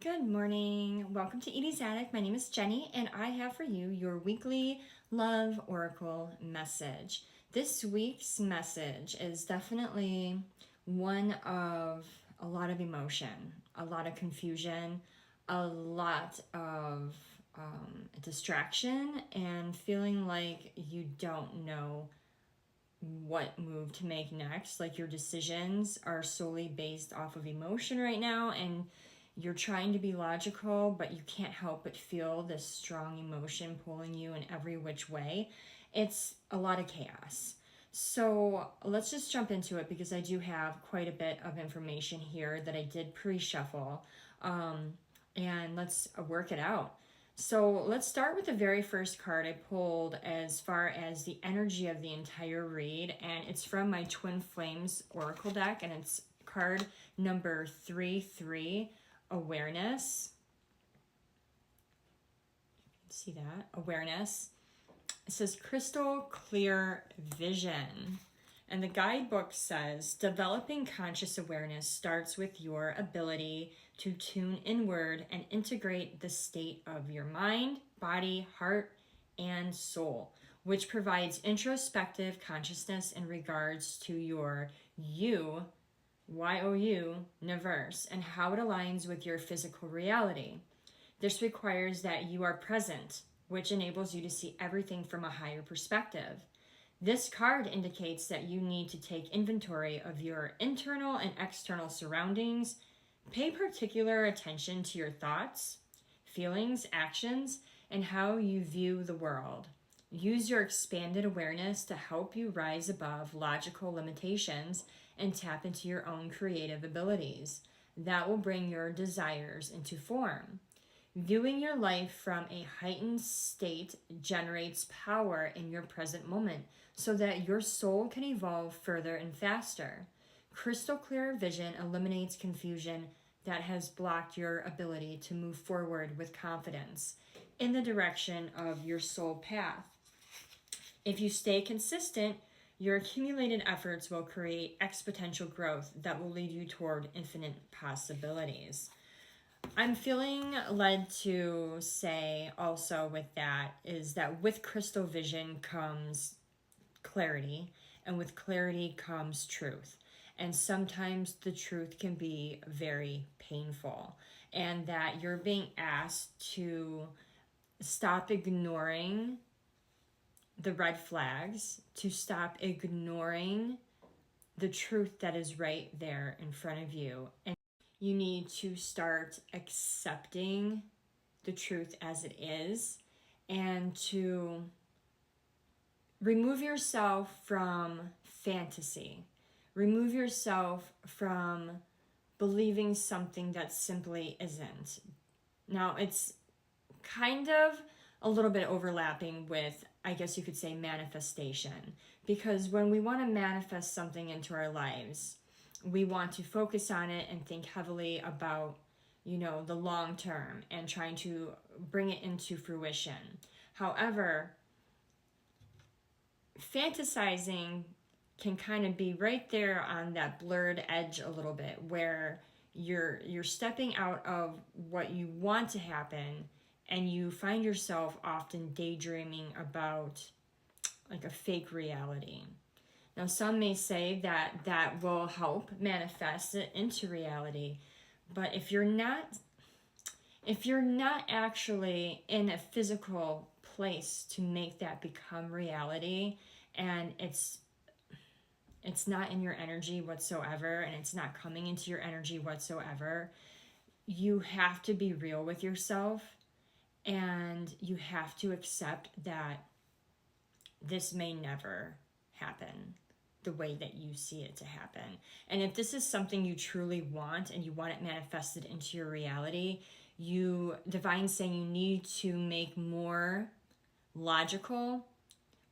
Good morning. Welcome to Edie's Attic. My name is Jenny, and I have for you your weekly Love Oracle message. This week's message is definitely one of a lot of emotion, a lot of confusion, a lot of distraction, and feeling like you don't know what move to make next. Like your decisions are solely based off of emotion right now, and you're trying to be logical, but you can't help but feel this strong emotion pulling you in every which way. It's a lot of chaos. So let's just jump into it because I do have quite a bit of information here that I did pre-shuffle. And let's work it out. So let's start with the very first card I pulled as far as the energy of the entire read. And it's from my Twin Flames Oracle deck. And it's card number 3-3. Awareness. See that? Awareness. It says crystal clear vision. And the guidebook says developing conscious awareness starts with your ability to tune inward and integrate the state of your mind, body, heart, and soul, which provides introspective consciousness in regards to your universe and how it aligns with your physical reality. This requires that you are present, which enables you to see everything from a higher perspective. This card indicates that you need to take inventory of your internal and external surroundings. Pay particular attention to your thoughts, feelings, actions, and how you view the world. Use your expanded awareness to help you rise above logical limitations and tap into your own creative abilities. That will bring your desires into form. Viewing your life from a heightened state generates power in your present moment so that your soul can evolve further and faster. Crystal clear vision eliminates confusion that has blocked your ability to move forward with confidence in the direction of your soul path. If you stay consistent, your accumulated efforts will create exponential growth that will lead you toward infinite possibilities. I'm feeling led to say also with that is that with crystal vision comes clarity, and with clarity comes truth. And sometimes the truth can be very painful, and that you're being asked to stop ignoring the red flags, to stop ignoring the truth that is right there in front of you. And you need to start accepting the truth as it is and to remove yourself from fantasy. Remove yourself from believing something that simply isn't. Now, it's kind of a little bit overlapping with, I guess you could say, manifestation. Because when we want to manifest something into our lives, we want to focus on it and think heavily about, the long term and trying to bring it into fruition. However, fantasizing can kind of be right there on that blurred edge a little bit where you're stepping out of what you want to happen, and you find yourself often daydreaming about like a fake reality. Now, some may say that that will help manifest it into reality, but if you're not actually in a physical place to make that become reality, and it's not in your energy whatsoever, and it's not coming into your energy whatsoever, you have to be real with yourself, and you have to accept that this may never happen the way that you see it to happen. And if this is something you truly want and you want it manifested into your reality, Divine's saying you need to make more logical,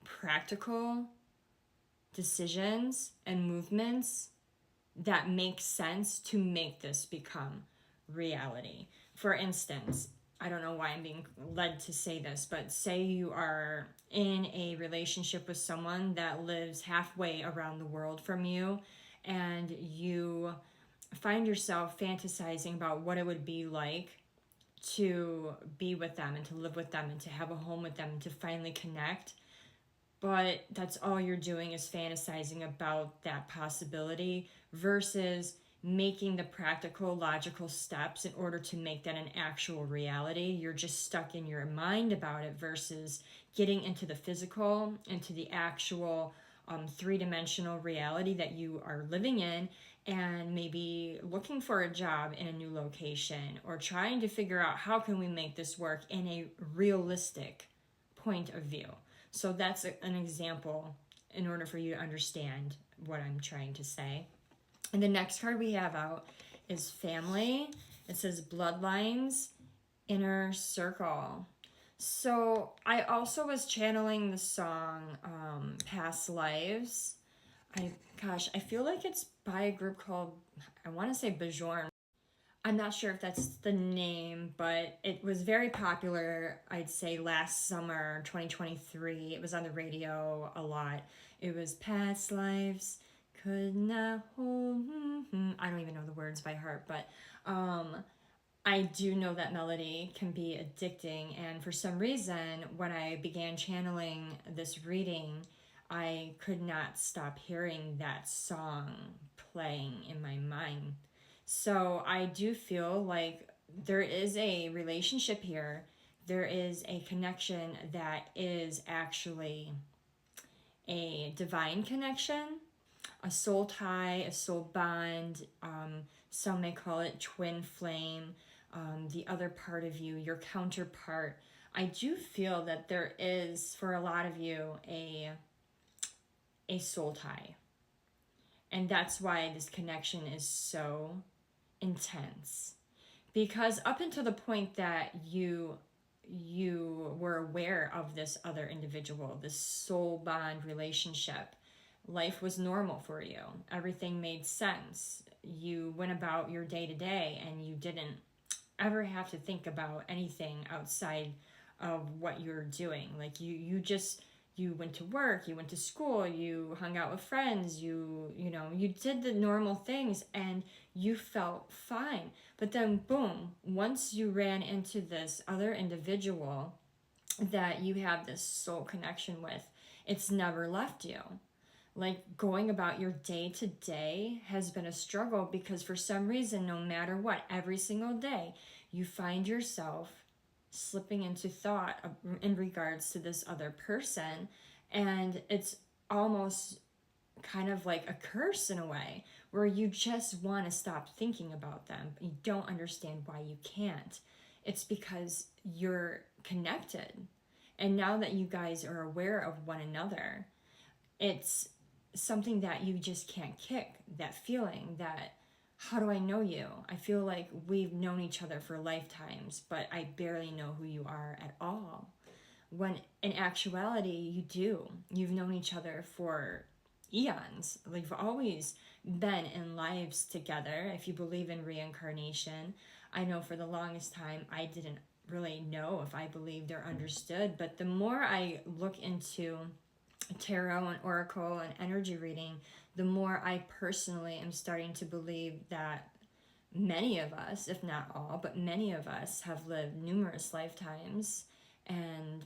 practical decisions and movements that make sense to make this become reality. For instance, I don't know why I'm being led to say this, but say you are in a relationship with someone that lives halfway around the world from you, and you find yourself fantasizing about what it would be like to be with them and to live with them and to have a home with them and to finally connect. But that's all you're doing is fantasizing about that possibility versus making the practical, logical steps in order to make that an actual reality. You're just stuck in your mind about it versus getting into the physical, into the actual three-dimensional reality that you are living in, and maybe looking for a job in a new location or trying to figure out how can we make this work in a realistic point of view. So that's an example in order for you to understand what I'm trying to say. And the next card we have out is family. It says bloodlines, inner circle. So I also was channeling the song Past Lives. I feel like it's by a group called, I want to say Bajorn. I'm not sure if that's the name, but it was very popular, I'd say, last summer, 2023. It was on the radio a lot. It was Past Lives, could not hold. I don't even know the words by heart, but I do know that melody can be addicting. And for some reason, when I began channeling this reading, I could not stop hearing that song playing in my mind. So I do feel like there is a relationship here. There is a connection that is actually a divine connection, a soul tie, a soul bond. Some may call it twin flame. The other part of you, your counterpart. I do feel that there is, for a lot of you, a soul tie. And that's why this connection is so intense, because up until the point that you were aware of this other individual, this soul bond relationship, life was normal for you. Everything made sense. You went about your day to day and you didn't ever have to think about anything outside of what you're doing. Like you went to work, you went to school, you hung out with friends, you did the normal things and you felt fine. But then boom, once you ran into this other individual that you have this soul connection with, it's never left you. Like going about your day to day has been a struggle because for some reason, no matter what, every single day, you find yourself slipping into thought in regards to this other person, and it's almost kind of like a curse in a way where you just want to stop thinking about them, but you don't understand why you can't. It's because you're connected, and now that you guys are aware of one another, it's something that you just can't kick. That feeling that, how do I know you? I feel like we've known each other for lifetimes, but I barely know who you are at all. When in actuality, you do. You've known each other for eons. Like you've always been in lives together. If you believe in reincarnation, I know for the longest time, I didn't really know if I believed or understood. But the more I look into tarot and oracle and energy reading, the more I personally am starting to believe that many of us, if not all, but many of us have lived numerous lifetimes and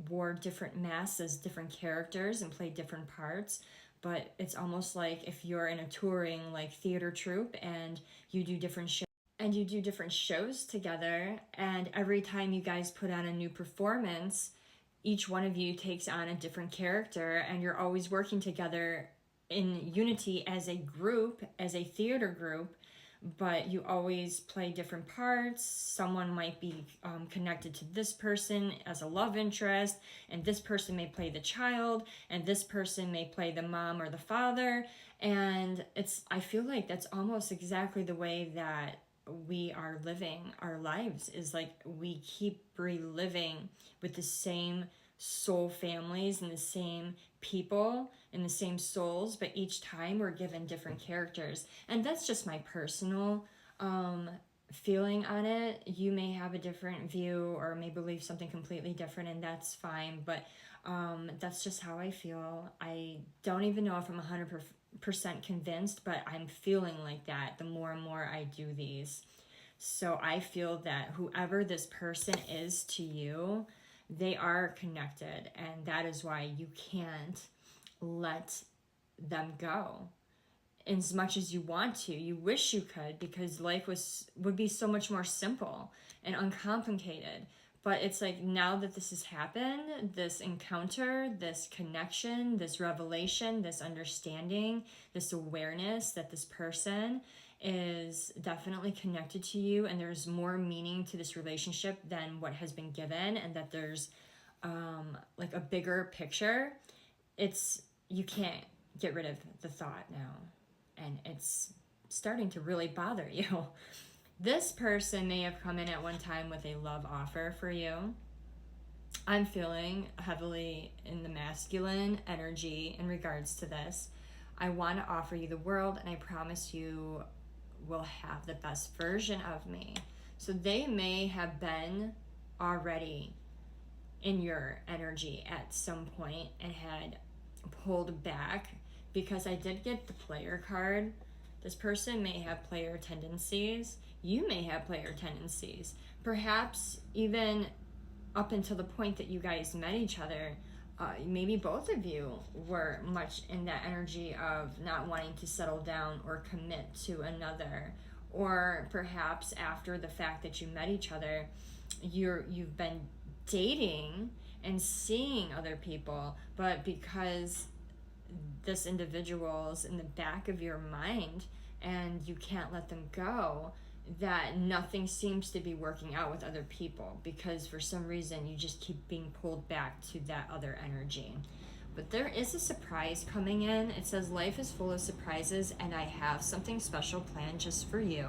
wore different masks as different characters and played different parts. But it's almost like if you're in a touring like theater troupe and you do different shows together, and every time you guys put on a new performance, each one of you takes on a different character and you're always working together in unity as a group, as a theater group, but you always play different parts. Someone might be connected to this person as a love interest, and this person may play the child, and this person may play the mom or the father. And I feel like that's almost exactly the way that we are living our lives, is like we keep reliving with the same soul families and the same people and the same souls, but each time we're given different characters. And that's just my personal feeling on it. You may have a different view or may believe something completely different, and that's fine, but that's just how I feel. I don't even know if I'm 100% convinced, but I'm feeling like that the more and more I do these. So I feel that whoever this person is to you, they are connected, and that is why you can't let them go as much as you want to. You wish you could, because life would be so much more simple and uncomplicated. But it's like, now that this has happened, this encounter, this connection, this revelation, this understanding, this awareness that this person is definitely connected to you, and there's more meaning to this relationship than what has been given, and that there's like a bigger picture. You can't get rid of the thought now, and it's starting to really bother you. This person may have come in at one time with a love offer for you. I'm feeling heavily in the masculine energy in regards to this. I want to offer you the world, and I promise you will have the best version of me. So they may have been already in your energy at some point and had pulled back, because I did get the player card. This person may have player tendencies. You may have player tendencies. Perhaps even up until the point that you guys met each other, maybe both of you were much in that energy of not wanting to settle down or commit to another. Or perhaps after the fact that you met each other, you've been dating and seeing other people, but because this individual's in the back of your mind and you can't let them go, that nothing seems to be working out with other people, because for some reason you just keep being pulled back to that other energy. But there is a surprise coming in. It says life is full of surprises, and I have something special planned just for you.